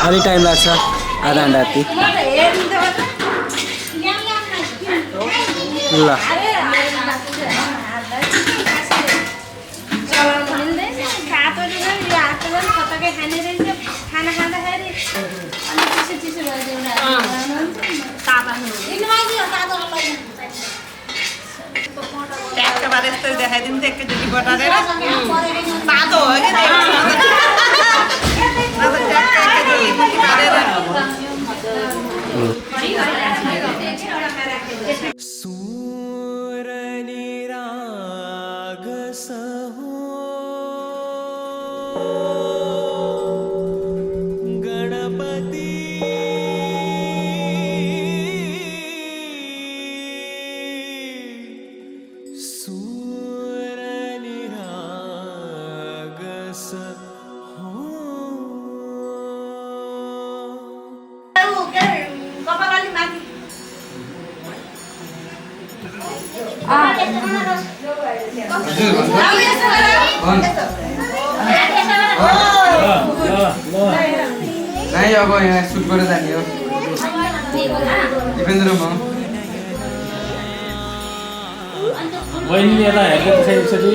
अलि टाइम लाग्छ आधा घन्टा जति ल देखाइदिनु एकैचोटि बटारेर तातो हो कि नहीं अब यहाँ सुट गरेर जाने हो दिपेन्द्र म बहिनीले यता हेर्दै त्यसरी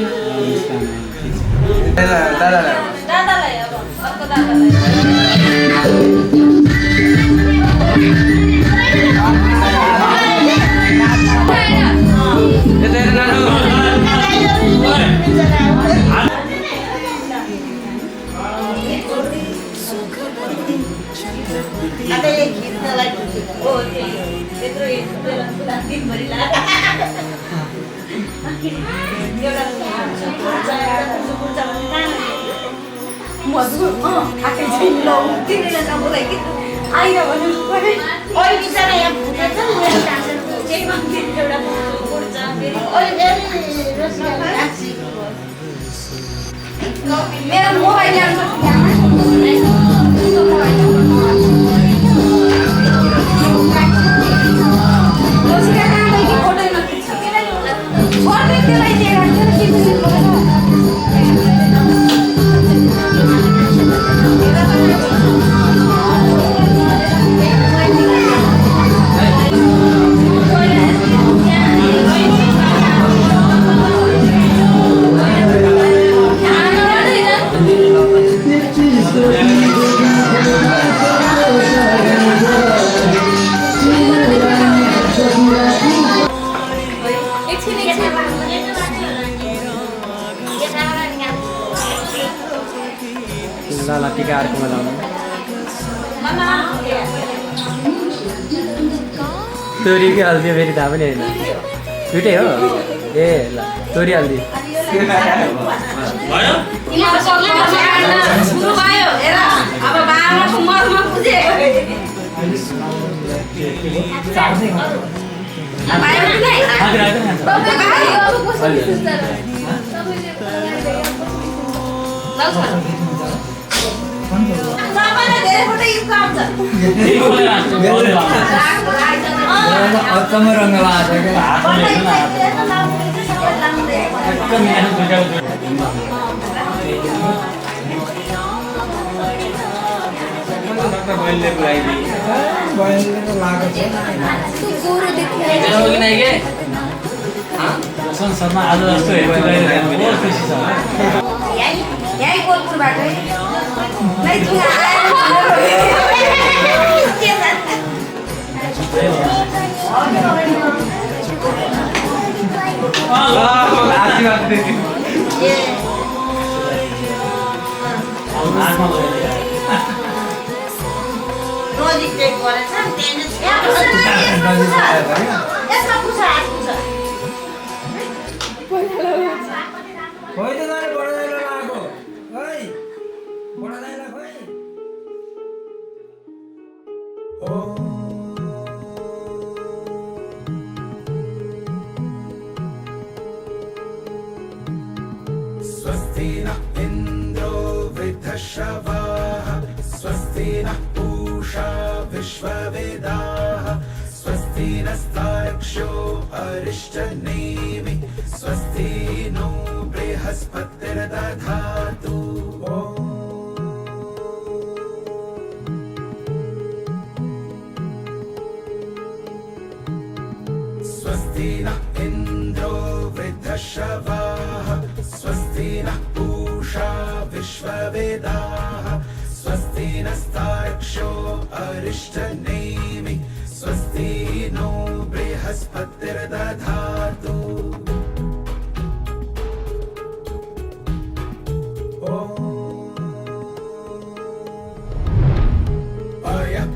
दादालाई अब अर्को दादालाई मेरो मोबाइल ल टिका अर्कोमा लाउनु तोरी कि हल्दी फेरि थाहा पनि होइन दुइटै हो ए ल तोरी हल्दी अचम्म रङ्ग संसारमा आज जस्तो हेर्नु खुसी छ यही कोलपुरबाट स्वस्ति नः इन्द्रो वृद्धश्रवाः स्वस्ति नः पूषा विश्ववेदाः स्वस्ति नस्तार्क्ष्यो अरिष्टनेमिः स्वस्ति नो बृहस्पतिर्दधातु वृद्धश्रवाः स्वस्ति नः पूषा विश्ववेदाः स्वस्ति नस्तार्क्ष्यो अरिष्टनेमिः स्वस्ति नो बृहस्पतिर्दधातु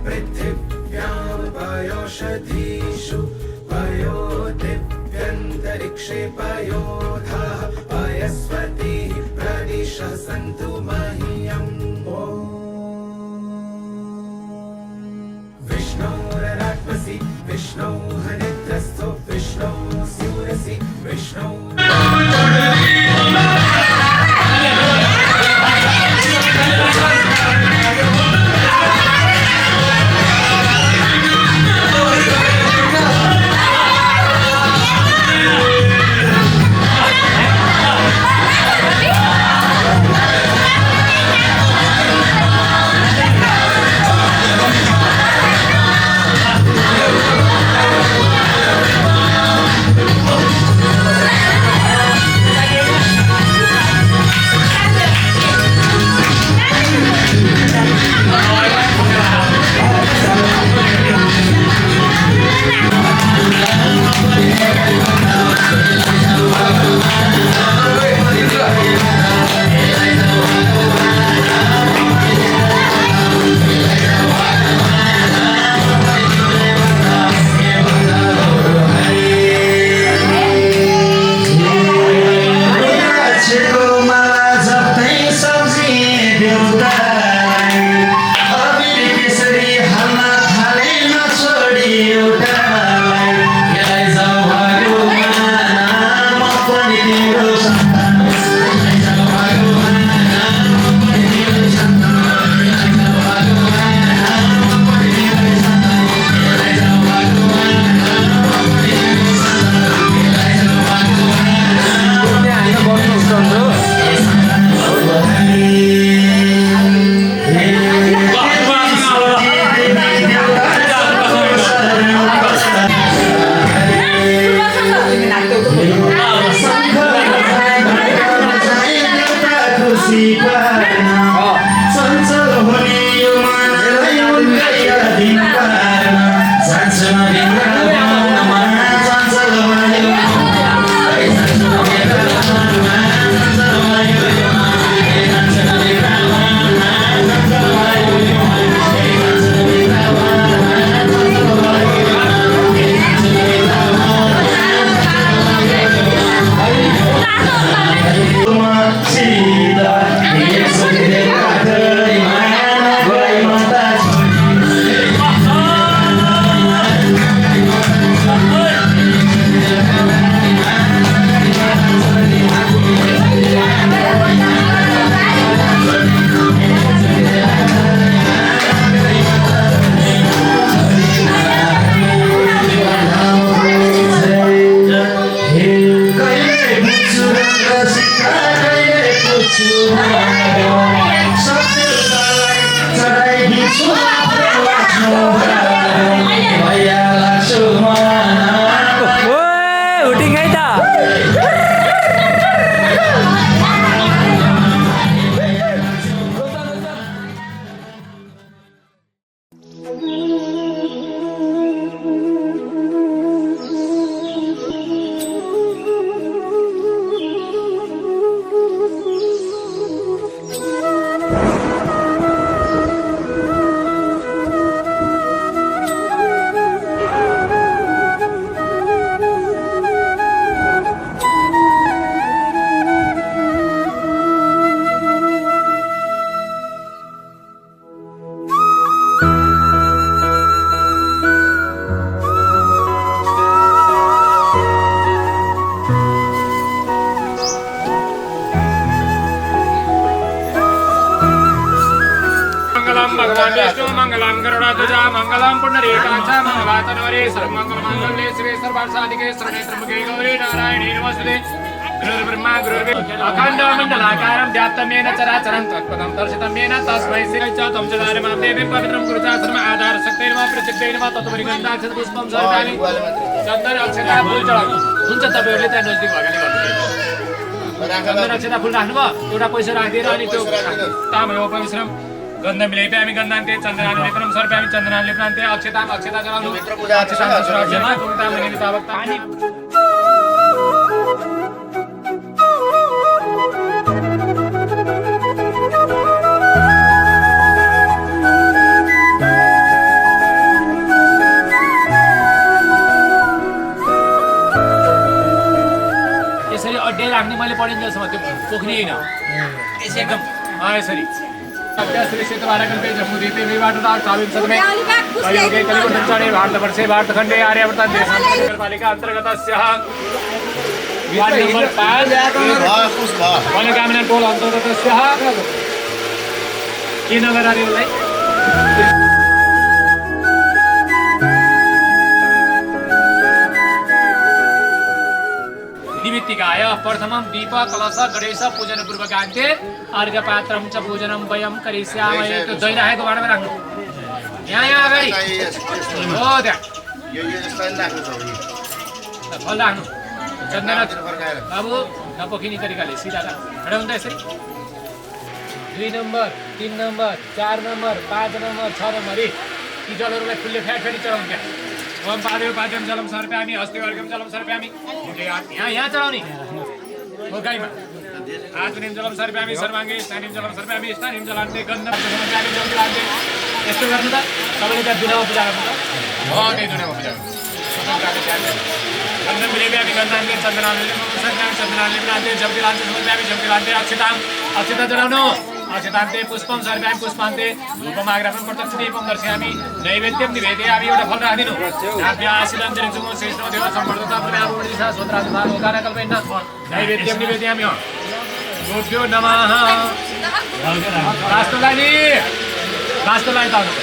पृथिव्यां पयोषधीषु पयो दिव्यन्तरिक्षे पयोधाः पयस्वतीः प्रदिशः सन्तु मह्यम् विष्णोररात्मसि विष्णोः निद्रस्थो विष्णोः स्यूरसि विष्णोः मंगलम गरुड़ध्वजा मंगलम पुंडरीकाक्ष मंगलातनवरे सर्वमंगलमांगल्ये शिवे सर्वार्थसाधिके शरण्ये त्र्यंबके गौरी नारायणी नमोस्तुते गुरुर्ब्रह्मा गुरुर्विष्णु अखण्डमण्डलाकारं व्याप्तमेन चराचरं तत्पदं दर्शितमेन तस्मै श्री च तं च दारमां देवीं पवित्रं कुरुचाश्रम आधारशक्तिर्मा प्रचित्तैर्मा तत्परिगन्धाक्षत पुष्पं सर्वाणि चन्दन अक्षता फुल चढाउनु हुन्छ तपाईहरुले त्यहाँ नजिक भएकाले गर्नु चन्दन अक्षता फुल राख्नुभयो एउटा पैसा राखिदिएर अनि त्यो तामयो पवित्रम गन्धम लेप्यामि गन्धान्ते चन्दनानि लेपनं सर्प्यामि चन्दनानि लेपनान्ते अक्षतां अक्षता चढाउनु अक्षतां सर्वजमा पुङ्तां निमितावक्ता यसरी अड्डे राख्ने मैले पढिन्जेलसम्म त्यो पोख्ने होइन एकदम यसरी श्री सीतवारकल्पे जम्बुद्वीपे विवाटदार काव्यं सदमे कलियुगे कलिकुटं चणे भारतवर्षे भारतखण्डे आर्यावर्तन् देशनगरपालिका अन्तर्गतस्य वार्ड नम्बर 5 मनोकामना टोल अन्तर्गतस्य के नगर आर्यलाई निमित्तिकाय प्रथमं दीप कलश गणेश पूजन पूर्वकान्ते अर्घपात्रं च पूजनं वयं करिष्यामहे त्यो दैन आएको भाँडामा राख्नु यहाँ अगाडि हो त्यहाँ फल राख्नु चन्दन बाबु नपोखिने तरिकाले सिधा खडा हुन्छ यसरी 2 number 3 number 4 number 5 number 6 number यी जलहरूलाई फुलले फ्याटफ्याटी चढाउनु त्यहाँ ओम पादेव पाद्यम जलम सर्प्यामि हस्ते वर्गम जलम सर्प्यामि यहाँ चढाउने हो गाईमा आत्मनिम जलम सर्प्यामि सर्वाङ्गे स्थानिम जलम सर्प्यामि स्थानिम जलान्ते गन्धम सर्प्यामि जलम जलान्ते यस्तो गर्नु त तपाईँले त्यहाँ दुनामा पूजा गर्नु त हो त्यही दुनामा पूजा गर्नु गन्धम लेप्यामि गन्धान्ते चन्दनानि सर्प्यामि चन्दनानि लेप्नान्ते जम्ति लान्ते सर्प्यामि जम्ति लान्ते अक्षतां अक्षता चढाउनु अक्षतान्ते पुष्पं सर्प्यामि पुष्पान्ते धूपमाग्रापं प्रत्यक्ष दीपं दर्शयामि नैवेद्यं निवेदयामि एउटा फल राखिदिनु नाभ्यासिलन्तरिक्षुमो श्रेष्ठो देव सम्वर्धता प्रदावोडिसा स्वत्रासुधा लोकाना कल्पयन् नैवेद्यं निवेदयामि गोभ्यो नमः राष्ट्रलाई ताउनु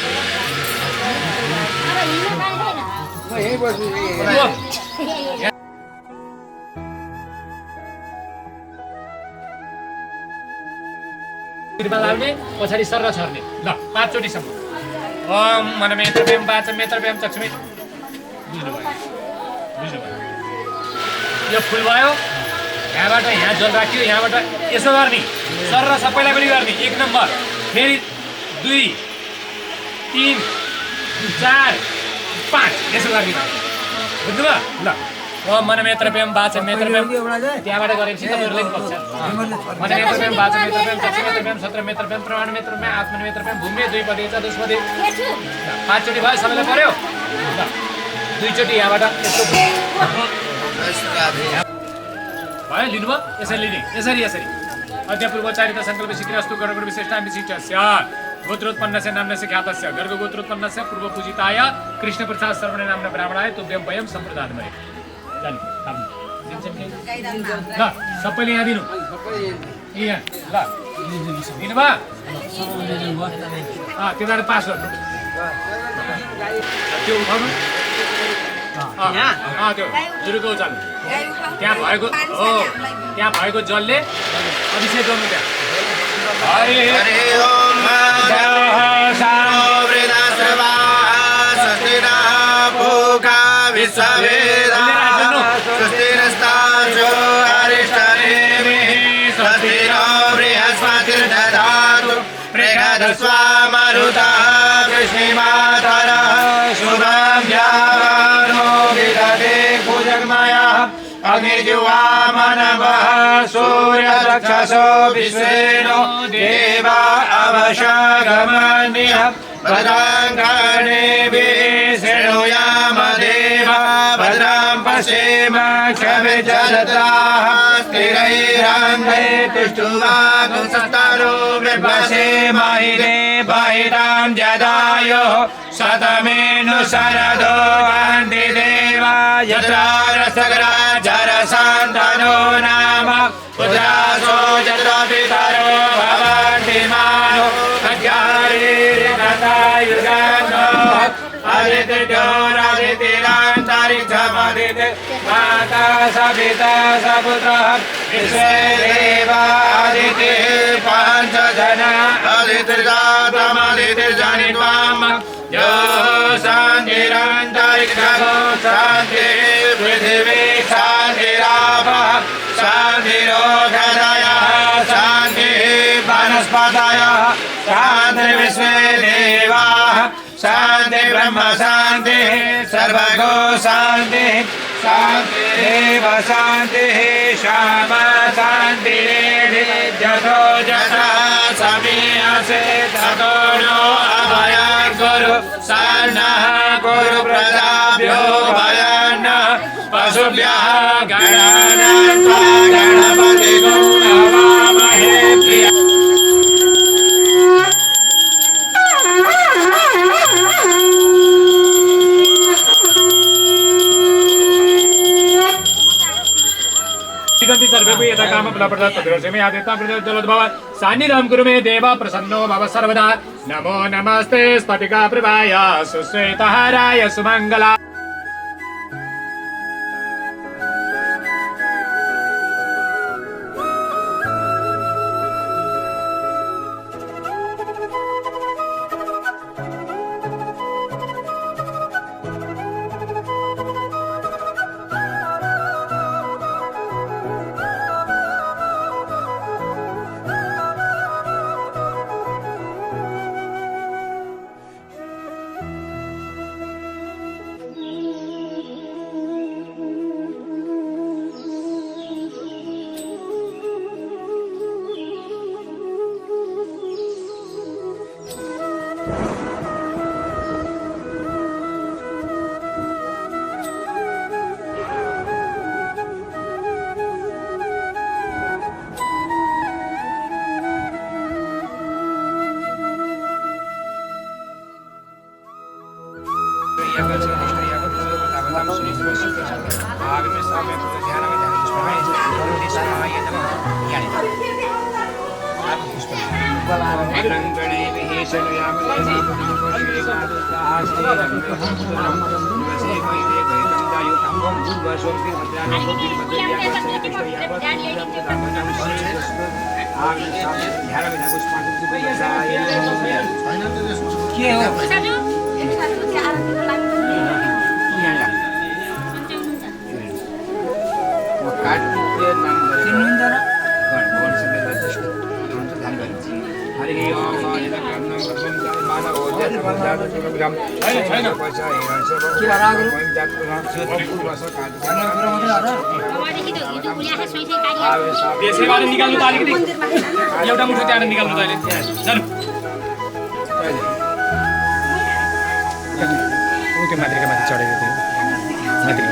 लाउने पछाडि सर्र छर्ने ल 5 चोटिसम्म ओम मनमेत्रव्यं वाचमेत्रव्यं चक्षुमे यो फुल भयो यहाँबाट यहाँ जल राख्यो यहाँबाट यसो गर्ने सर्र सबैलाई पनि गर्ने 1 नम्बर फेरि 2 3 4 5 यसो गर्ने बुझ्नुभयो ल ओम मनमेत्रव्यं वाचमेत्रव्यं त्यहाँबाट गरेपछि तपाईहरुले पक्ष मनमेत्रव्यं वाचमेत्रव्यं चक्षुमेत्रव्यं सत्रमेत्रव्यं प्रमाणमेत्रव्यं आत्मनेत्रव्यं भूम्ये 2 पदे चतुष्पदे 5 चोटि भयो सबैलाई पर्यो ल 2 चोटि यहाँबाट यस्तो भयो लिनुभयो यसरी लिने यसरी अद्यपूर्वचारित संकल्प सिद्धिरस्तु गणगण विशिष्टां विशिष्टस्य गोत्रोत्पन्नस्य नाम्नस्य ख्यातस्य गर्ग गोत्रोत्पन्नस्य पूर्वपूजिताय कृष्णप्रसाद सर्वणे नाम्न ब्राह्मणाय तुभ्यं वयं सम्प्रदानमय ल सबैले यहाँ दिनु यहाँ ल दिनुभयो तिनीहरू पास गर्नु त्यो उठाउनु त्यो जुरुको उचाल्नु त्यहाँ भएको जलले अभिषेक गर्नु त्यहाँ हरे स्वामरुता कृष्णमातरः शुभं व्यावानो विदते भुजगमया अग्निजुवा मनवः सूर्यचक्षसो विश्वेनो देवा अवशगमनिः भद्रां कर्णेभिः शृणुयाम देवा भद्रां पश्येमक्षभिर्जत्राः स्थिरैरङ्गैर्तिष्ठुवागुंसस्तनो विभसेमहिरे बहिरां जदायुः शतमेनु शरदो वन्ति देवा यत्रा रसगराजरसान्तनो नाम पुत्रासो यत्र पितरो भवन्ति मानो अज्ञारिर्गतायुगानो अदितिर्योरादितिरान्तरिक्षमदिति माता स पिता स पुत्रः विश्वेदेवादितिः पञ्चजना अदितिर्जातमदितिर्जनि त्वां यो शान्तिरन्तरिक्षो शान्तिः पृथिवी शान्तिरापः शान्तिरोषधयः शान्तिः वनस्पतयः शान्तिर्विश्वे देवाः शान्ति ब्रह्म शान्तिः सर्वगो शान्तिः शान्तिरेव शान्तिः श्यामा शान्तिरेधि जतो जथा समीयसे ततो नो अभयं कुरु सन्नः कुरु प्रजाभ्यो भयन्नः पशुभ्यः गणानान्त्वा गणपतिगुं नमामहे प्रिय सर्वे यथा काम फलप्रदमे आदिता जलोद्भव सान्निध्यं कुरु मे देव प्रसन्नो भव सर्वदा नमो नमस्ते स्फटिका प्रभाय सुश्वेतहाराय सुमंगला यसैबाट निकाल्नु त अलिकति एउटा मुठो त्यहाँ निकाल्नु त अहिले जानु त्यो माथिका माथि चढेको थियो माथि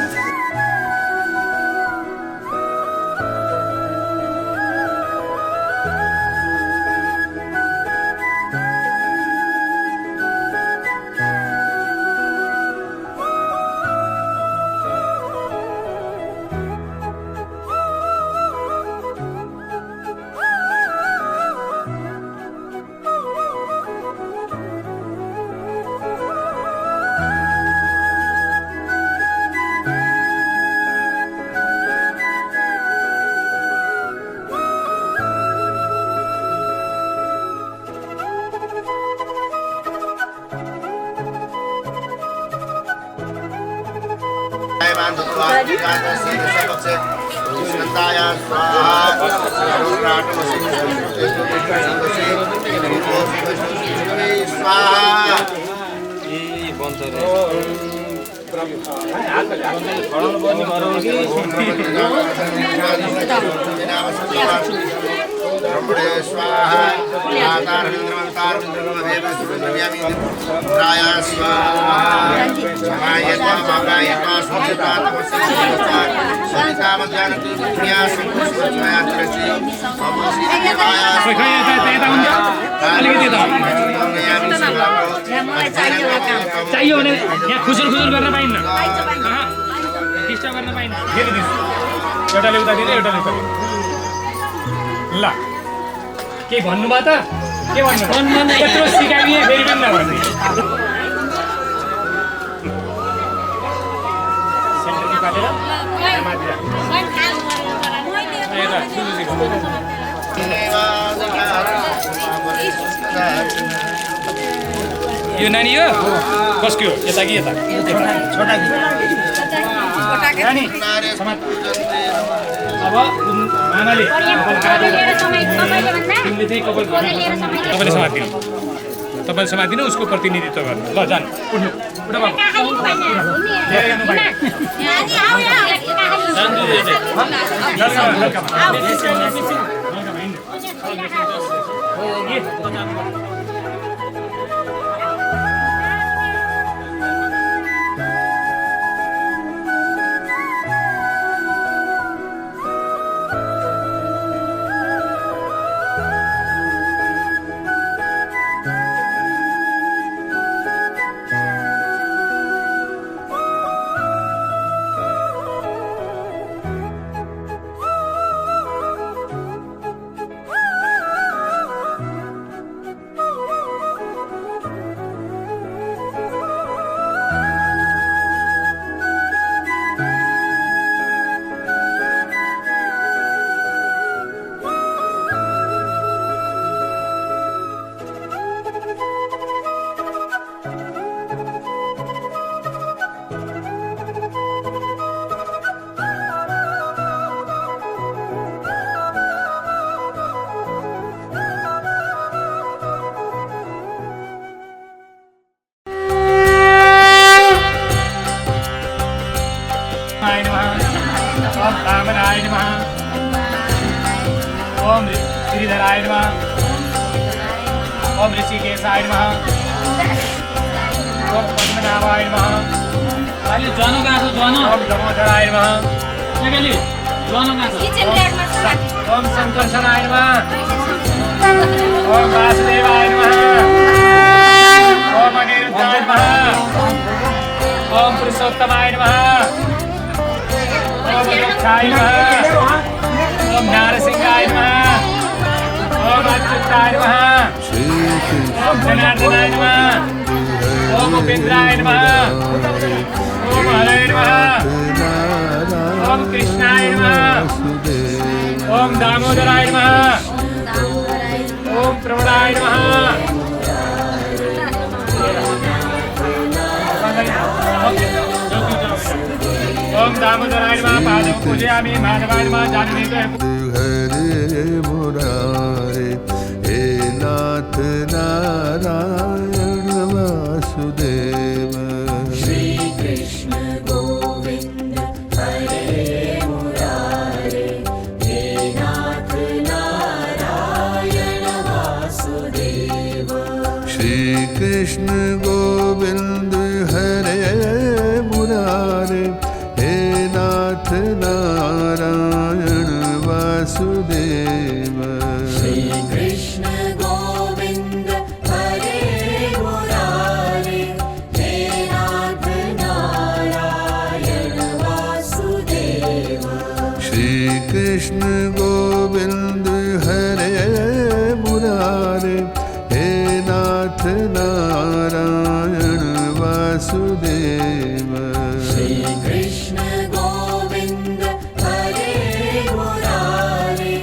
चाहियो भने यहाँ खुसुर खुसुर गर्न पाइन्न डिस्टर्ब गर्न पाइन्न फेरि दिन्छु एउटाले उता दिँदै एउटाले उता ल के भन्नुभयो त के भन्नु यत्रो सिकाइए फेरि पनि नभन्ने सेन्टर काटेर माथि यो नानी हो कसको हो यता कि यता छोटा नानी अब मामाले तिमीले चाहिँ कपाल तपाईँले समात्दिनु तपाईँले समात्दिनु उसको प्रतिनिधित्व गर्नु ल जानु उठ्नु उठ बाबु ओम श्रीधराय नमः ओम ऋषिकेशाय नमः ओम पद्मनाभाय नमः अहिले ज्वानो कहाँ छ ज्वानो ओम दामोदराय नमः केली ज्वानो कहाँ छ ओम संकर्षणाय नमः ओम वासुदेवाय नमः ओम अनिरुद्धाय नमः ओम पुरुषोत्तमाय नमः ओम अक्षाय नमः ओम नारसिंहाय नमः ओम अच्युताय नमः ओम जनार्दनाय नमः ओम उपेन्द्राय नमः ओम हरे नमः ओम कृष्णाय नमः ओम दामोदराय नमः ओम प्रवराय नमः ओम दामोदराय नमः पादं पूजयामि माधवाय नमः जानवी हरे मुरारे हे नाथ नारायण वासुदेव श्री कृष्ण गोविंद हरे मुरारे हे नाथ नारायण वासुदेव श्री कृष्ण गोविंद हरे मुरारे हे नाथ नारायण वासुदेव श्री कृष्ण गोविंद हरे मुरारे हे नाथ नारायण वासुदेव श्री कृष्ण गोविंद हरे मुरारे हे नाथ नारायण वासुदेव श्री कृष्ण गोविंद हरे मुरारे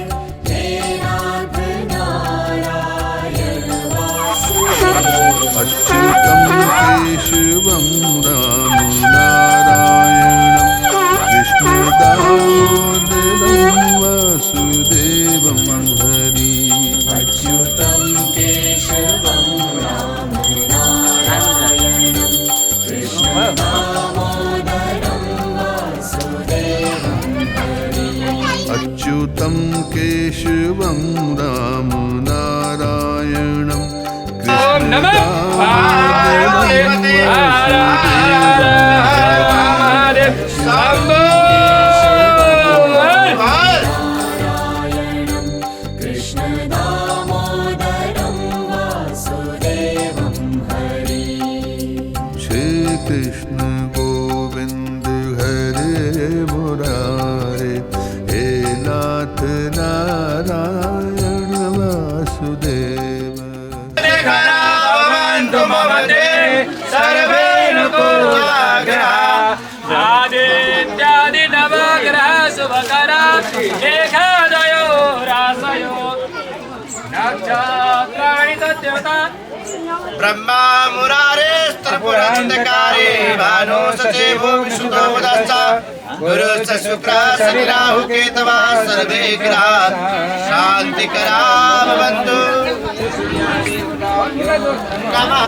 हे नाथ नारायण वासुदेव अच्युतं केशवं राम नारायणं कृष्णदामोदरं वासुदेवं हरि अच्युतं केशवं राम नारायणं कृष्णदामोदरं वासुदेवं हरि अच्युतं केशवं राम नारायणं ओम नमः महादेव शंभो नारायणं कृष्णदामोदरं वासुदेवं हरि श्री कृष्ण गोविंद हरे मुरारे हे नाथ नारायण वासुदेव सर्वेण पूर्वाग्रहा आदित्यादि नवग्रह शुभकरा एकादश नक्षत्राणि तद्देवता ब्रह्मा मुरारे स्त्रपुरंधकारे भानो सचेवो विशुद्धो वदश्च गुरुश्च शुक्रः शनि राहु केतवः सर्वे ग्रहाः शान्तिकरा भवन्तु नमः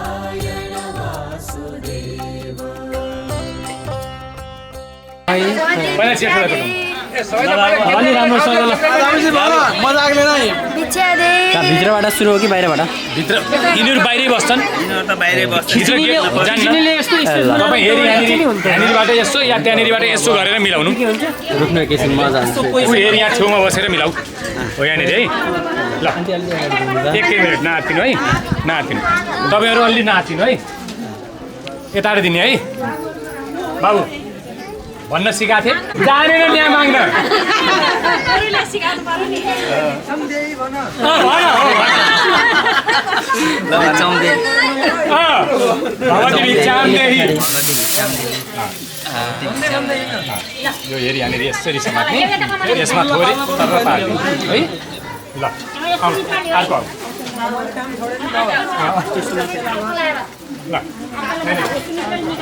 पहिला चेक गरेको अलि राम्रोसँग ल मजाकले नै भित्रबाट सुरु हो कि बाहिरबाट भित्र यिनीहरू बाहिरै बस्छन् तपाईँ हेरी यहाँनिरबाट यसो या त्यहाँनिरबाट यसो गरेर मिलाउनु रुक्नु एकैछिन मजा आउँछ ऊ हेरी यहाँ छेउमा बसेर मिलाऊ हो यहाँनिर है ल एकै मिनट नआत्तिनु है नआत्तिनु तपाईँहरू अलि नआत्तिनु है यताबाट दिने है बाबु भन्न सिकाएको थिएँ जानेर न्याय माग्न यो हेरी यहाँनिर यसरी समात्ने यसमा थोरै तर पार्ने है ल अर्को ल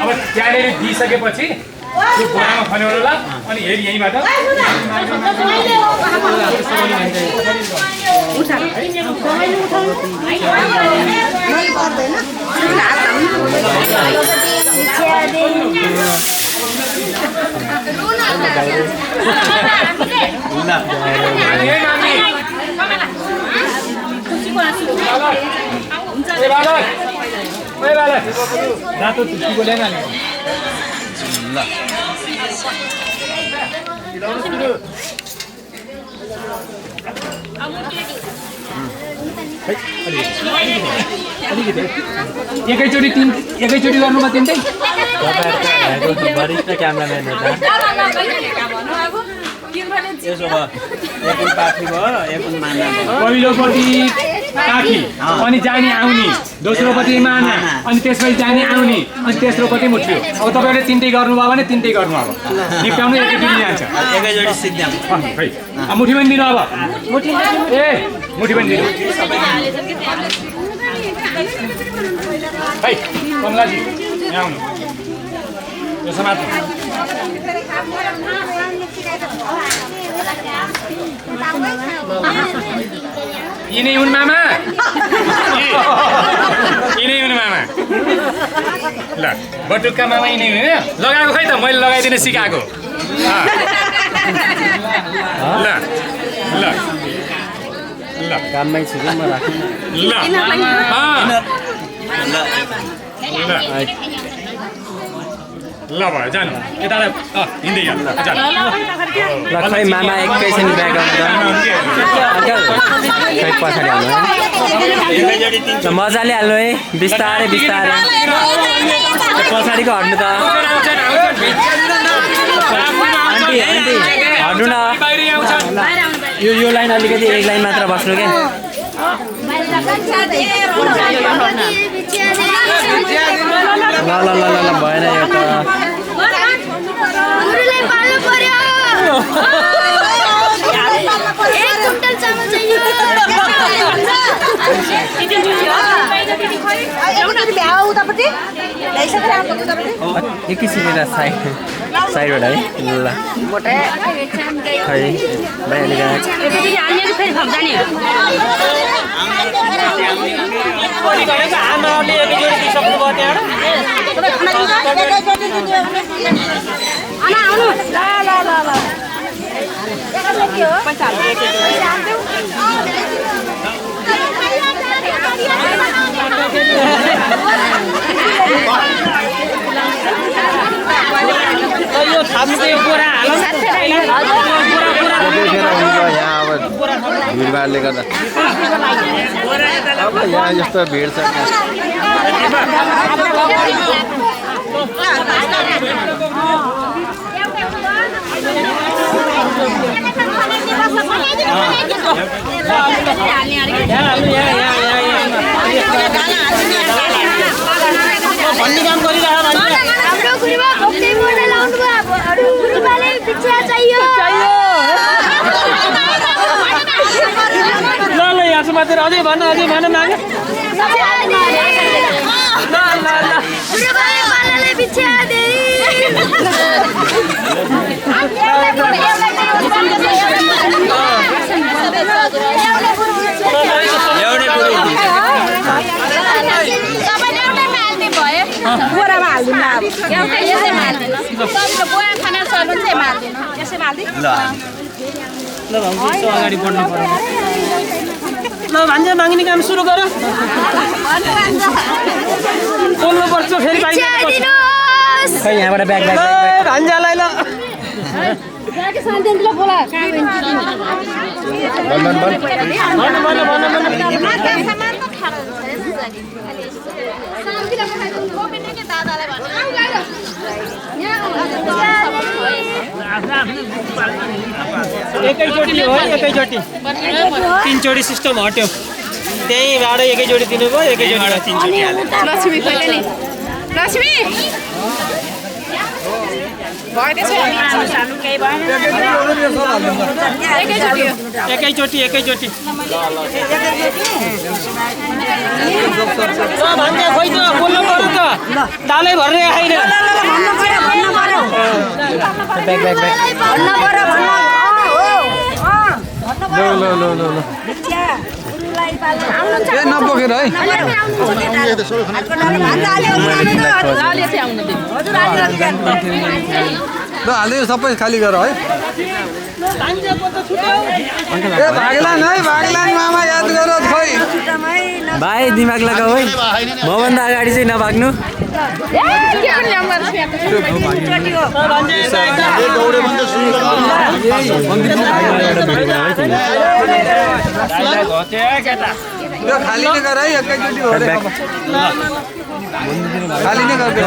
अब त्यहाँनिर दिइसकेपछि त्यो बोरामा खन्यो ल अनि हेरी यहीँबाट रातो तुलसीको ल्याएन ल एकैचोटि गर्नुमा तिनटै वरिष्ठ क्यामेराम्यान हो पहिलोपट्टि काखी अनि जाने आउने दोस्रोपट्टि माना अनि त्यसपछि जाने आउने अनि तेस्रोपट्टि मुठ्यो अब तपाईँहरूले तिनटै गर्नुभयो भने तिनटै गर्नु अब निप्टाउनु एकैचोटि जान्छ खै मुठी पनि दिनु अब ए मुठी पनि दिनु है कमलाजी यहाँ आउनु यो समात्नु यिनै हुन् मामा यिनै हुन् मामा ल बटुक्का मामा यिनै हुन् लगाएको खै त मैले लगाइदिन सिकाएको ल ल ल काममै छु कि म राख्नु ल ल भयो जानु यता हिँड्दै जानु ल खै मामा एकैछिन ब्याग अङ्कल खै पछाडि हाल्नु है मजाले हाल्नु है बिस्तारै बिस्तारै पछाडिको हट्नु त आन्टी आन्टी हट्नु न यो लाइन अलिकति एक लाइन मात्र बस्नु क्या ल ल ल ल भएन यो त एकैछिन साइडबाट है ल खै भिडभाडले गर्दा अब यहाँ जस्तो भिड छ भन्ने काम गरिरहेको ल ल यहाँ समातेर अझै भन माग बोरामा हाल्दिनु अब एउटै यसैमा हाल्दिनु तपाईँले बोया खाना छ भने चाहिँ हाल्दिनु यसैमा हाल्दिनु ल भाउजू यसो अगाडि बढ्नु पर्यो ल भान्जा माग्ने काम सुरु गर बोल्नु पर्छ फेरि खै यहाँबाट ब्याग भान्जालाई ल एकैचोटि हो एकैचोटि 3 चोटि सिस्टम हट्यो त्यहीबाट एकैचोटि दिनुभयो एकैचोटि 3 चोटि हाल्यो लक्ष्मी कहिले नि लक्ष्मी एकैचोटि भन्दै खोइ त बोल्नु पर्यो त दालै भर्ने आएन नबोकेर है ल हाल्दै सबै खाली गर है भागलान मामा याद गर खै भाइ दिमाग लगाऊ है मभन्दा अगाडि चाहिँ नभाग्नु खाली नै गर है एकैचोटि हो खाली नै गर्दै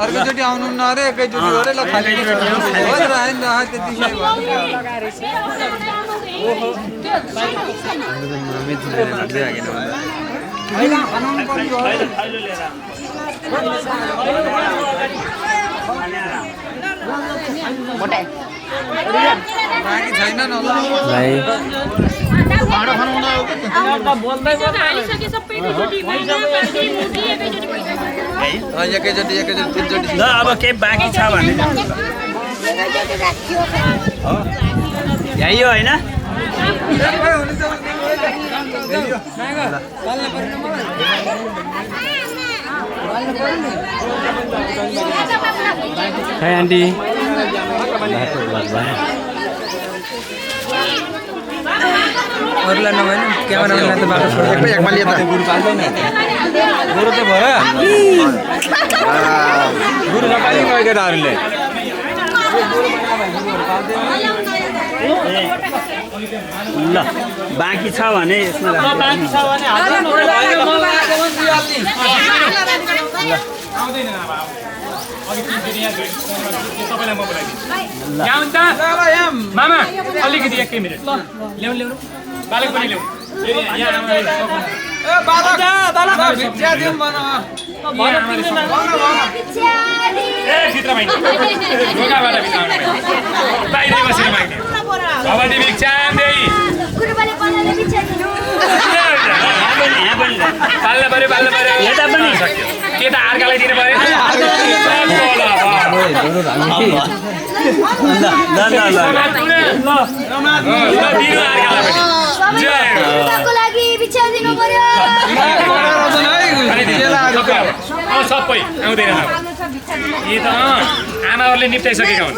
अर्कोचोटि आउनु न अरे एकैचोटि गरे ल खाली छैन न एकैचोटि 3 चोटि ल अब के बाँकी छ भने यही हो होइन खै आन्टी अरूलाई नभएन क्यामेरामा त बाटो छोडेर एकमा लिए त गुरु पाल्दैन गुरु त भएर गुरु नपाइ गयो केटाहरूले ल बाँकी छ भने यसमा मामा अलिकति 1 मिनेट ल्याउनु बालक पनि ल्याउ केटा अर्कालाई दिनु पर्यो सबै आउँदैन यी त आमाहरूले निप्टाइसकेका हुन्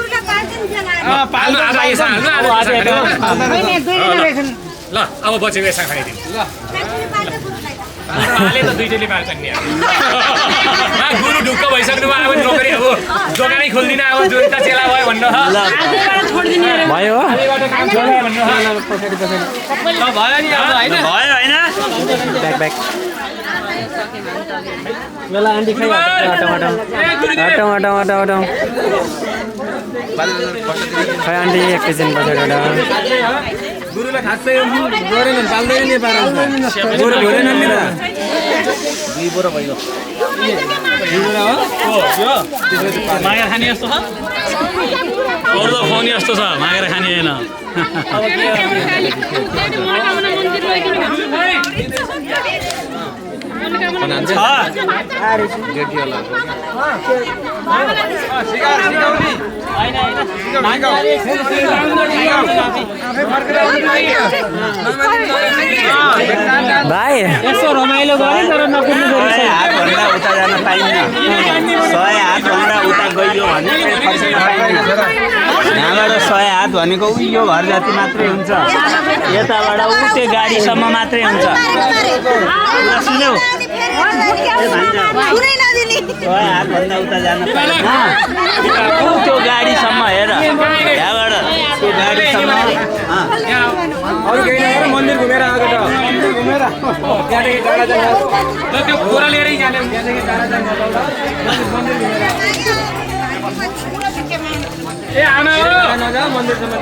ल अब बचेको यसमा खाइदिनु हाले त दुईटैले पाल्छन् नि गुरु ढुक्क भइसक्नु भयो अब नोकरी अब दोकानै खोल्दिनँ अब जुन त चेला भयो भन्नु भयो भयो नि अब होइन भयो होइन ब्याग ल आन्टी खै हटाउँ खै आन्टी एकैछिन पछाडि गुरुलाई खासै गरेन पाल्दैन नि पारा गोरु भरेन नि त 2 बोरा भयो 2 बोरा हो माया खाने जस्तो छ अरू त खुवाउने जस्तो छ मागेर खाने होइन भाइ यसो रमाइलो गरे तर नकुद्नु हातभन्दा उता जान पाइन्न 100 हातभन्दा उता गइयो भने यहाँबाट 100 हात भनेको यो घर जति मात्रै हुन्छ यताबाट ऊ त्यो गाडीसम्म मात्रै हुन्छ सुन्यौ 100 हातभन्दा उता जान पाइन्न त्यो गाडीसम्म हेर यहाँबाट त्यो गाडीसम्म अरू केही नगर मन्दिर घुमेर आएको त मन्दिर घुमेर त्यहाँदेखि टाढा जान्छ ल त्यो खोला लिएरै जाने त्यहाँदेखि टाढा जान्छ मन्दिर घुमेर ए आमा हो नजा मन्दिरसम्म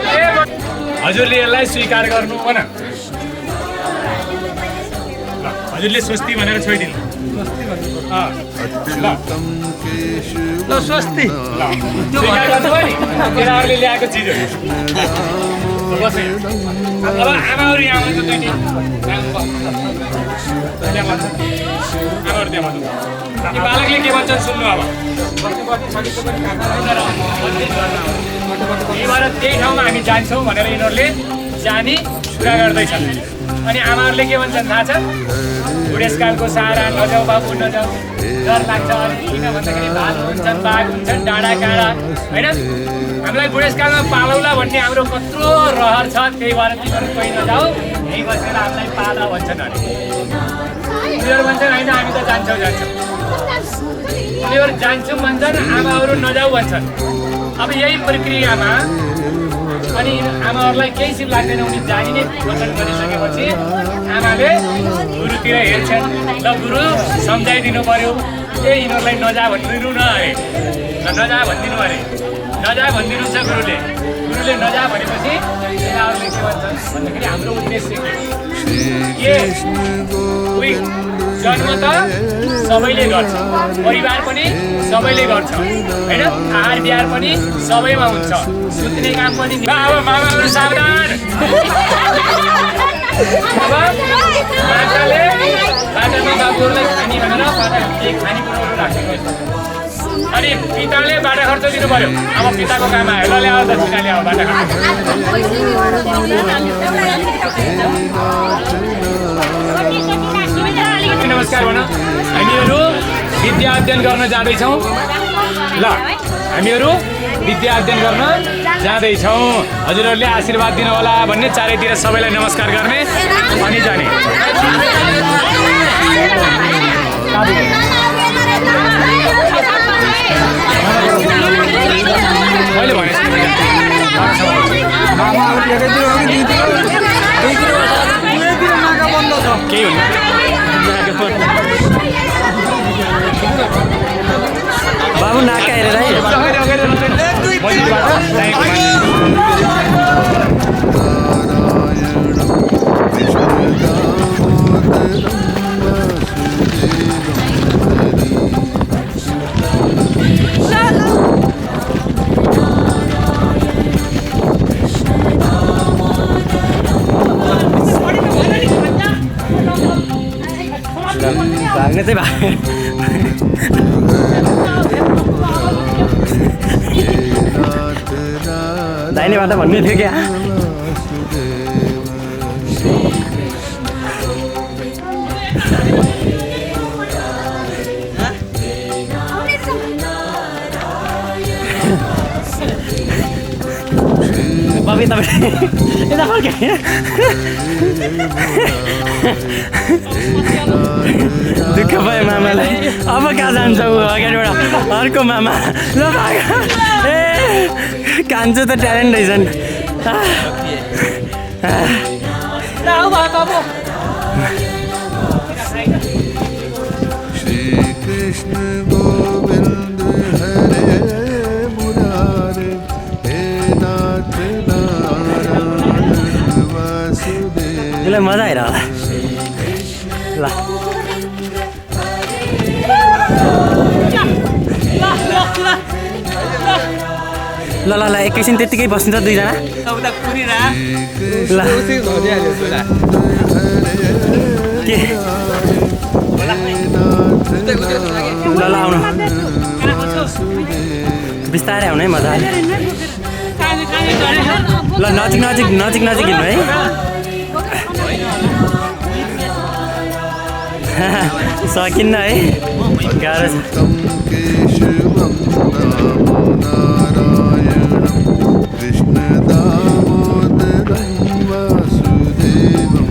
हजुरले यसलाई स्वीकार गर्नु हो न हजुरले स्वस्ति भनेर छोइदिनु ल स्वस्ति स्वीकार गर्नु भयो नि केटाहरूले ल्याएको चिजहरू बसे अब आमाहरू यहाँ आउँछ दुईटी आमाहरू त्यहाँ भन्नु यी बालकले के भन्छन् सुन्नु अब यहीँबाट त्यही ठाउँमा हामी जान्छौँ भनेर यिनीहरूले जानी कुरा गर्दैछन् अनि आमाहरूले के भन्छन् थाहा छ बुढेसकालको सहारा नजाऊ बाबु नजाऊ डर लाग्छ अनि किन भन्दाखेरि भालु हुन्छन् बाघ हुन्छन् डाँडा काँडा होइन हामीलाई बुढेसकालमा पालौला भन्ने हाम्रो कत्रो रहर छ त्यही भएर तिमीहरू कोही नजाऊ यहीँ बसेर हामीलाई पाला भन्छन् अरे उनीहरू भन्छन् होइन हामी त जान्छौँ उनीहरू जान्छौँ भन्छन् आमाहरू नजाऊ भन्छन् अब यही प्रक्रियामा अनि आमाहरूलाई केही सिप लाग्दैन उनी जानी नै वचन गरिसकेपछि आमाले गुरुतिर हेर्छन् ल गुरु सम्झाइदिनु पर्यो ए यिनीहरूलाई नजा भनिदिनु न अरे नजा भनिदिनु अरे नजा भनिदिनु छ गुरुले नजा भनेपछि यिनीहरूले के भन्छन् भन्दाखेरि हाम्रो उद्देश्य के जन्म त सबैले गर्छ परिवार पनि सबैले गर्छ होइन आहार बिहार पनि सबैमा हुन्छ सुत्ने काम पनि अब मामाहरू सावधान अब माताले बाटामा बाबुहरूलाई खाने भनेर केही खानेकुराहरू राखेको अनि पिताले बाटा खर्च दिनु पर्यो अब पिताको काम आयो ल ल्याऊ दक्षिणा ल्याऊ बाटा खर्च नमस्कार भन हामीहरू विद्या अध्ययन गर्न जाँदैछौँ ल हामीहरू विद्या अध्ययन गर्न जाँदैछौँ हजुरहरूले आशीर्वाद दिनु होला भन्ने चारैतिर सबैलाई नमस्कार गर्ने अनि जाने मैले भने केही हुन्न बाबु नाका हेरेर भाग्ने चाहिँ दाहिने बाटो भन्ने थियो क्या बाबी तपाईँ यता फर्के दुःख भयो मामालाई अब कहाँ जान्छ ऊ अगाडिबाट अर्को मामा ल ए कान्छो त ट्यालेन्ट रहेछ नि श्री कृष्ण गोविंद हरे मुरारे हे नाथ नारायण वासुदेव यसलाई मजा आएर होला ल ल ल ल एकैछिन त्यतिकै बस्नु त दुईजना उता कुरिरा ल के ल ल आउनु बिस्तारै आउनु है मजाले ल नजिक नजिक नजिक नजिक हिँड्नु है सकिन्न है गाह्रो छ केशवं नारायणं कृष्ण दामोदरं वासुदेवं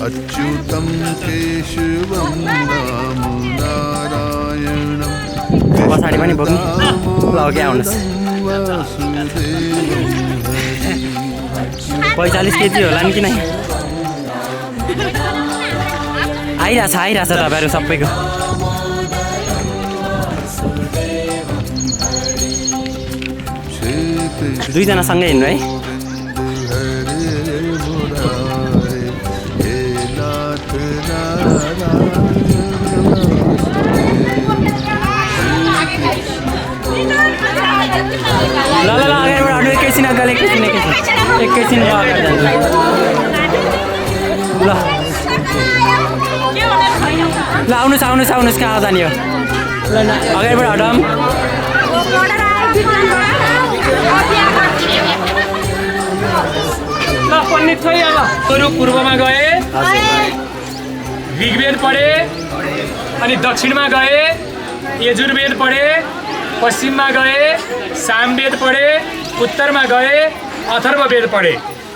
अच्युतं केशवं नारायणं पछाडि पनि बोक्नु ल अघि आउनुहोस् 45 केजी होला नि कि नै आइरहेछ तपाईँहरू सबैको दुईजना सँगै हिँड्नु है ल ल ल अगाडिबाट अरू एकैछिन अगाडि एकैछिन ल अगाडि जान्छ ल ल आउनुहोस् कहाँ जाने हो ल अगाडिबाट हटाऊँ ल पण्डित खोइ अब अरू पूर्वमा गए ऋग्वेद पढे अनि दक्षिणमा गए यजुर्वेद पढे पश्चिममा गए सामवेद पढे उत्तरमा गए अथर्ववेद पढे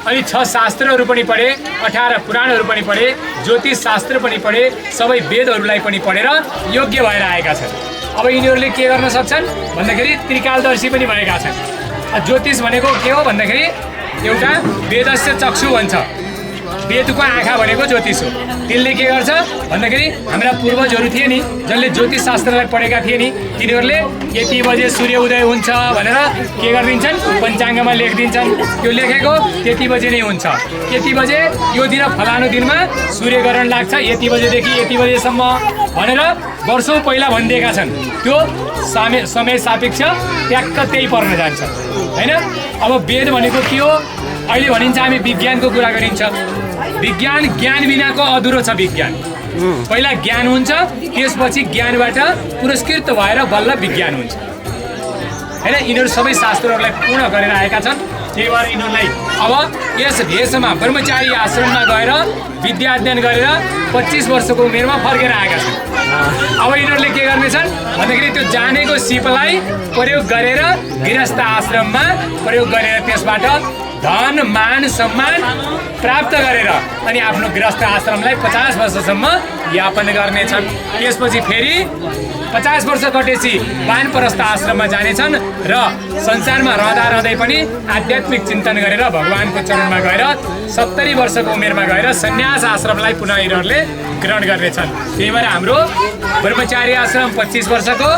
अनि 6 शास्त्रहरू पनि पढे 18 पुराणहरू पनि पढे ज्योतिष शास्त्र पनि पढे सबै वेदहरूलाई पनि पढेर योग्य भएर आएका छन् अब यिनीहरूले के गर्न सक्छन् भन्दाखेरि त्रिकालदर्शी पनि भएका छन् ज्योतिष भनेको के हो भन्दाखेरि एउटा वेदस्य चक्षु भन्छ वेदको आँखा भनेको ज्योतिष हो त्यसले के गर्छ भन्दाखेरि हाम्रा पूर्वजहरू थिए नि जसले ज्योतिष शास्त्रलाई पढेका थिए नि तिनीहरूले यति बजे सूर्य उदय हुन्छ भनेर के गरिदिन्छन् पञ्चाङ्गमा लेखिदिन्छन् त्यो लेखेको त्यति बजे नै हुन्छ यति बजे यो दिन फलानु दिनमा सूर्यग्रहण लाग्छ यति बजेदेखि यति बजेसम्म भनेर वर्षौँ पहिला भनिदिएका छन् त्यो समय सापेक्ष ट्याक्क त्यही पर्न जान्छ हैन अब वेद भनेको के हो अहिले भनिन्छ हामी विज्ञानको कुरा गरिन्छ विज्ञान ज्ञान बिनाको अधुरो छ विज्ञान पहिला ज्ञान हुन्छ त्यसपछि ज्ञानबाट पुरस्कृत भएर बल्ल विज्ञान हुन्छ हैन यिनीहरू सबै शास्त्रहरूलाई पूर्ण गरेर आएका छन् त्यही भएर यिनीहरूलाई अब यस भेषमा ब्रह्मचारी आश्रममा गएर विद्या अध्ययन गरेर 25 वर्षको उमेरमा फर्केर आएका छन् अब यिनीहरूले के गर्नेछन् भन्दाखेरि त्यो जानेको सिपलाई प्रयोग गरेर गृहस्थ आश्रममा प्रयोग गरेर त्यसबाट धन मान सम्मान प्राप्त गरेर अनि आफ्नो गृहस्थ आश्रमलाई 50 वर्षसम्म यापन गर्नेछन् त्यसपछि फेरि 50 वर्ष कटेपछि वानप्रस्थ आश्रममा जानेछन् र संसारमा रहँदै पनि आध्यात्मिक चिन्तन गरेर भगवानको चरणमा गएर 70 वर्षको उमेरमा गएर सन्यास आश्रमलाई पुनः यिनीहरूले ग्रहण गर्नेछन् त्यही भएर हाम्रो ब्रह्मचारी आश्रम 25 वर्षको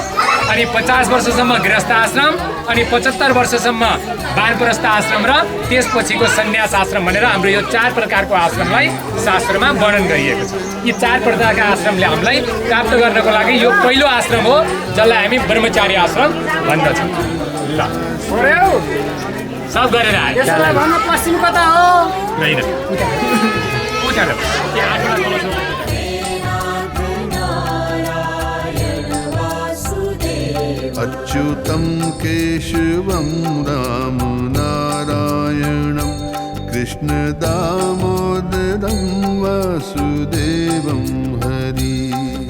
अनि 50 वर्षसम्म गृहस्थ आश्रम अनि 75 वर्षसम्म वानप्रस्थ आश्रम र त्यसपछिको सन्यास आश्रम भनेर हाम्रो यो 4 प्रकारको आश्रमलाई शास्त्रमा वर्णन गरिएको छ यी 4 प्रकारका आश्रमले हामीलाई प्राप्त गर्नको लागि यो पहिलो आश्रम हो जसलाई हामी ब्रह्मचारी आश्रम भन्दछौँ ल सब गरेर आए यसलाई भन्न पश्चिम कता हो हैन उठाले त्यो आठवटा कलश अच्युतं केशवं राम नारायणं कृष्ण दामोदरं वासुदेवं हरि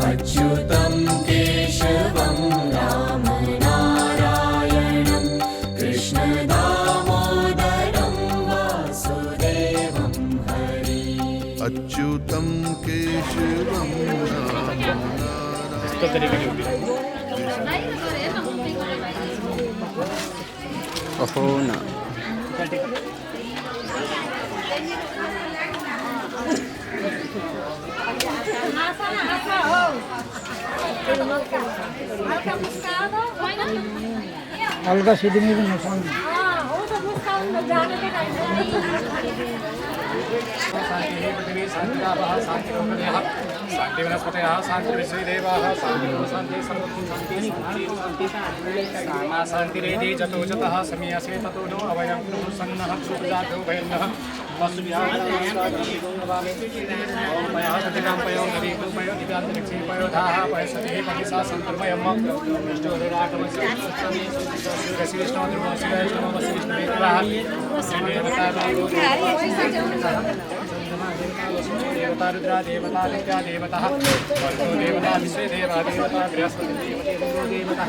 अच्युतं केशवं राम नारायणं कृष्ण दामोदरं वासुदेवं हरि अच्युतं केशवं राम ओहो न हल्का सीधी में भी नुकसान शान्ति वनस्पतयः शान्ति विश्वेदेवाः शान्ति शान्ति सर्वत्र शान्तिरेति जतो जतः समीयसे ततो नो अवयं सन्नः सुजातो भैर्नः पयः सतिनां पयो नदीपयो दिव्यान्तरिक्षे पयोधाः पयसतिः पयसा सन्तर्मयम् इष्टोराटमस्य श्रीकृष्णो ध्रुवशिवैष्णवो वसिष्ठवेदाः देवता रुद्रा देवता नित्या देवता वर्गो देवता विश्वे देवा देवता बृहस्पति देवता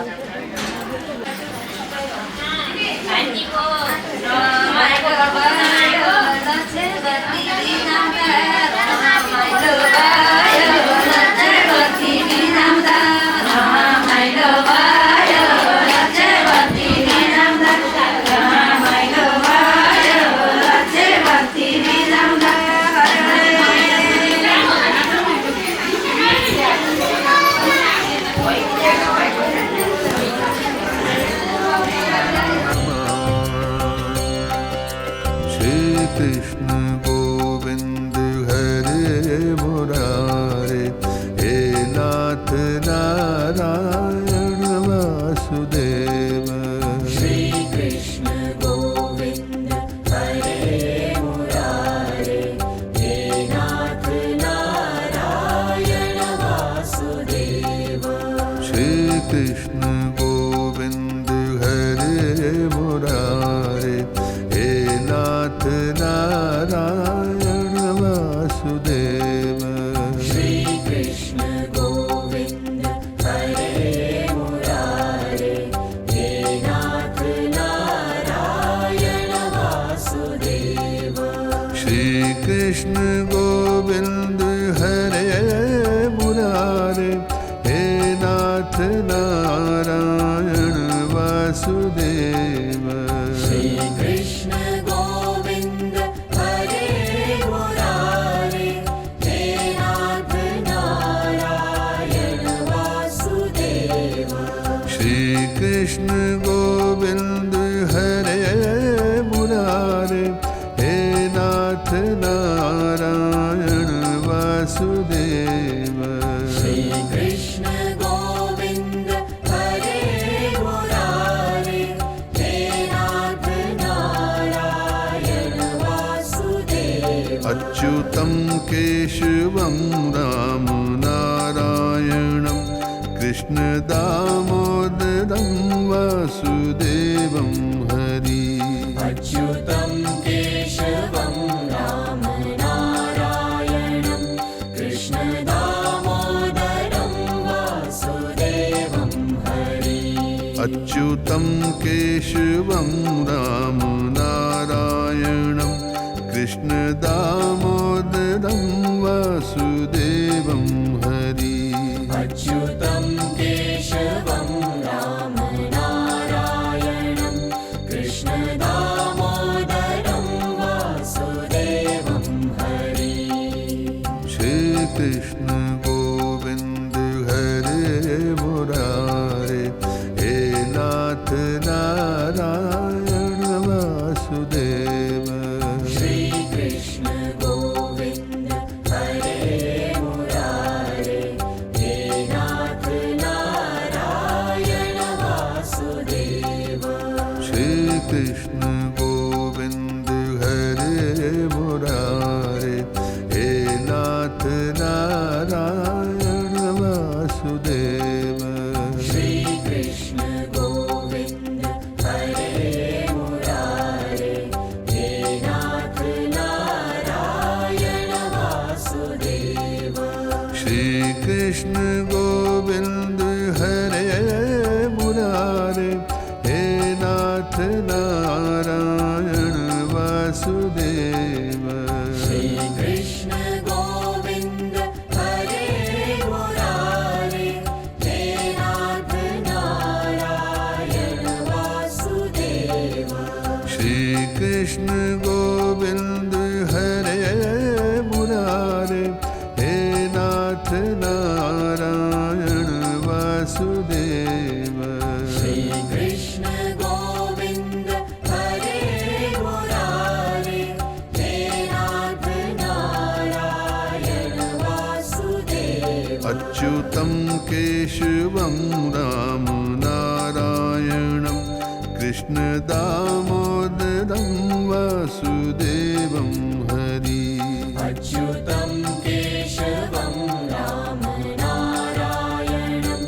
कृष्ण गोविंद हरे मुरारे हे नाथ नारायण वासुदेव श्री कृष्ण गोविंद हरे मुरारे हे नाथ नारायण वासुदेव श्री कृष्ण गोविंद हरे मुरारे हे नाथ नारायण वासुदेव श्री कृष्ण गोविंद हरे मुरारे हे नाथ नारायण वासुदेव श्री कृष्ण गोविंद हरे मुरारे हे नाथ नारायण वासुदेव श्री कृष्ण गोविंद हरे मुरारे हे नाथ नारायण वासुदेव श्री कृष्ण गोविंद हरे मुरारे हे नाथ नारायण वासुदेव श्री कृष्ण गोविंद हरे मुरारे हे नाथ नारायण वासुदेव अच्युतं केशवं राम नारायणं कृष्ण दामोदरं वासुदेवं हरि अच्युतं केशवं राम नारायणं कृष्ण दामोदरं वासुदेवं हरि अच्युतं केशवं राम नारायणं कृष्ण दामोदरं वासुदेवं हरि अच्युतं केशवं राम नारायणं कृष्ण दामोदरं वासुदेवं हरि श्री कृष्ण गोविंद हरे मुरारे हे नाथ नारायण वासुदेव श्री कृष्ण गोविंद हरे मुरारे हे नाथ नारायण वासुदेव श्री कृष्ण गोविंद हरे मुरारे हे नाथ नारायण वासुदेव श्री कृष्ण गोविंद हरे मुरारे हे नाथ नारायण वासुदेव श्री कृष्ण गोविंद हरे मुरारे हे नाथ नारायण वासुदेव श्री कृष्ण गोविंद हरे मुरारे हे नाथ नारायण वासुदेव श्री कृष्ण गोविंद हरे मुरारे हे नाथ नारायण वासुदेव श्री कृष्ण गोविंद हरे अच्युतं केशवं राम नारायणं कृष्ण दामोदरं वासुदेवं हरि अच्युतं केशवं राम नारायणं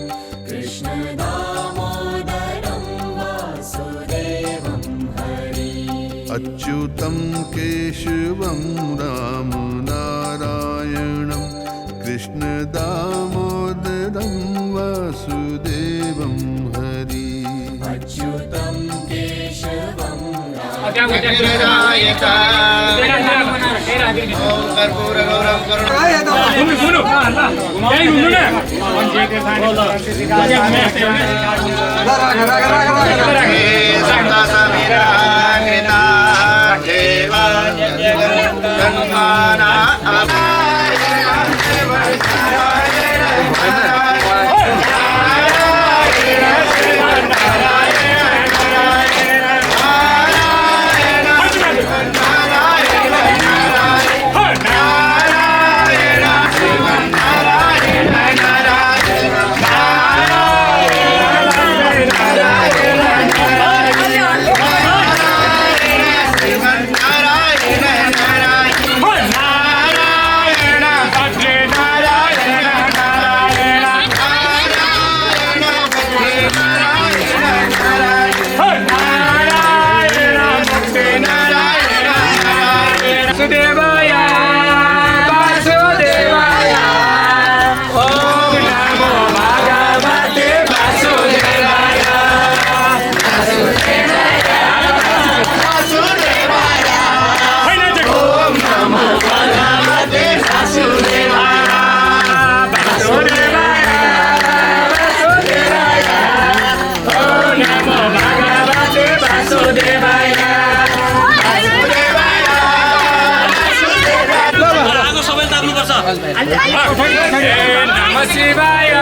कृष्ण दामोदरं वासुदेवं हरि अच्युतं केशवं राम नारायणं कृष्ण दामोदरं वासुदेवं हरि अच्युतं केशवं विनायक ओम कर्पूरगौरं नमः शिवाय नमः शिवाय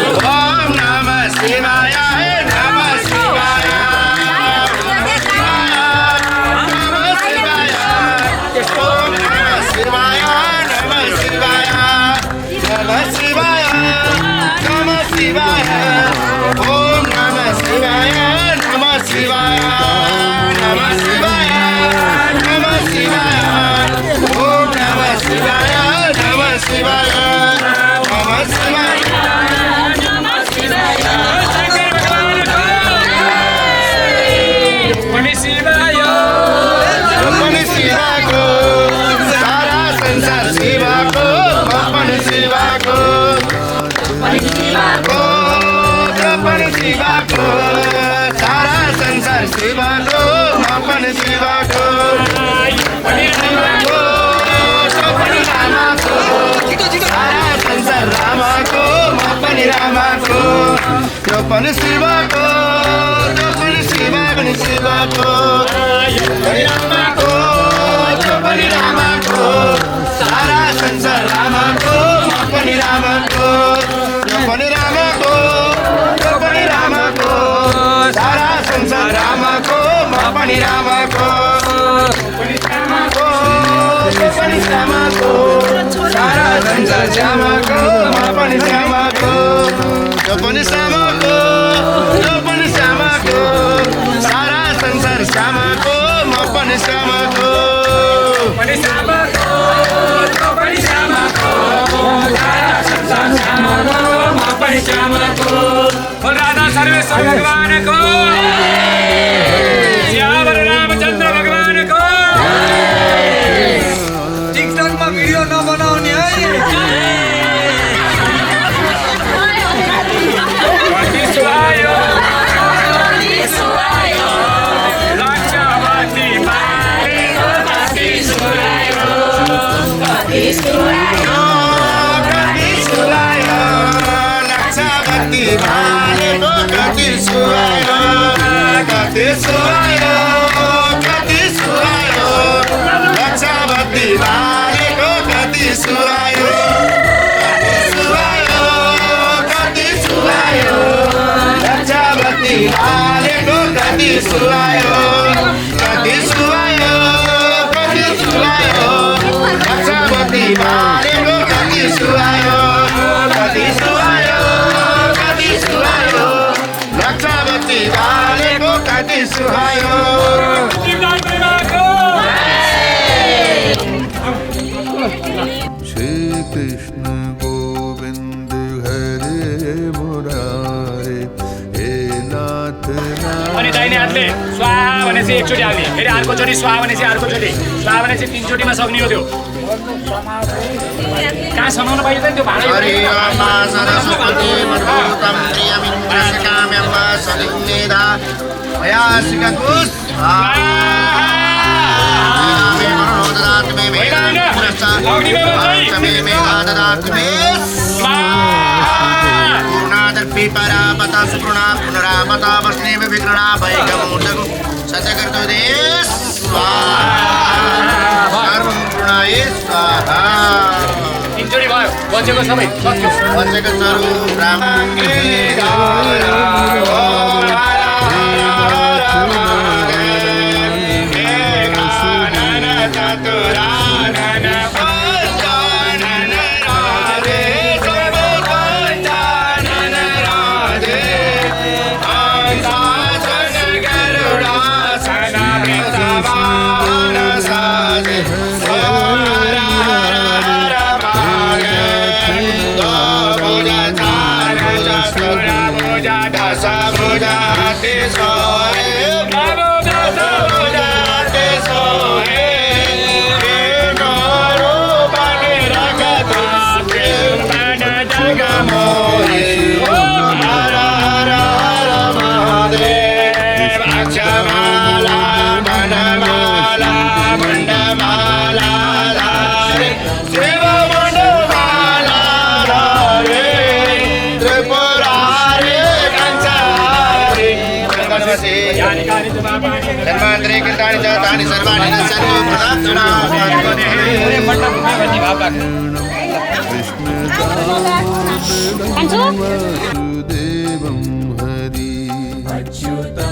ओम नमः शिवाय नमः शिवाय नमः शिवाय ओम नमः शिवाय नमः शिवाय नमः शिवाय ओम नमः शिवाय नमः शिवाय नमः शिवाय नमः शिवाय ओम नमः शिवाय नमः शिवाय नमः शिवाय नमः शिवाय ओम नमः शिवाय नमः शिवाय नमः शिवाय अपन शिवा को सारा संसार शिवा को अपन शिवा को अपन शिवा को सारा संसार शिवा को अपन शिवा को सारा संसार रामा को अपन रामा को अपन शिवा को अपन शिवा अपन शिवा को रामा को अपनी रामा को सारा संसार रामा को अपनी रामा को अपनी रामा को अपनी रामा को सारा संसार रामा को अपनी रामा को अपनी रामा को अपनी रामा को सारा संसार श्यामा को अपनी श्यामा को अपनी श्यामा को अपनी श्यामा को सारा संसार श्यामा को अपनी श्यामा को अपनी श्यामा को अपनी श्यामा को सारा संसार श्यामा को अपनी श्यामा को राधा सर्वेश्वर भगवान को श्यावर रामचंद्र भगवान को टिकटॉक में वीडियो न बनाउने है सुहायो सुहायो श्री कृष्ण गोविंद हरे मुरारे हे नाथ अनि दाहिने हातले स्वाहा भनेपछि एकचोटि हाल्ने फेरि अर्कोचोटि स्वाहा भनेपछि अर्कोचोटि स्वाहा भनेपछि 3 चोटिमा सक्ने हो त्यो कहाँ समाउनु पाइयो त त्यो भाँडा हरि अम्मा सरस्वती मधुतम प्रियमिन्द्रस्य काम्यं सलिन्नेदा भयासिककुस् मे मनोददात् मे वेदान् मे मेघाददात् मे पूर्णादर्पि परापता सुकृणा पुनरापता वस्नेव विकृणा वैगमूर्धगु सत्यकर्तो दे स्वाहा सर्वं पूर्णाय स्वाहा तिनचोटि भयो बचेको सबै सक्यो बचेको स्वरूप रामाङ्गे धर्मान्तरे कृतानि च तानि सर्वाणि नश्यन्ति कृष्ण वासुदेवं हरि अच्युत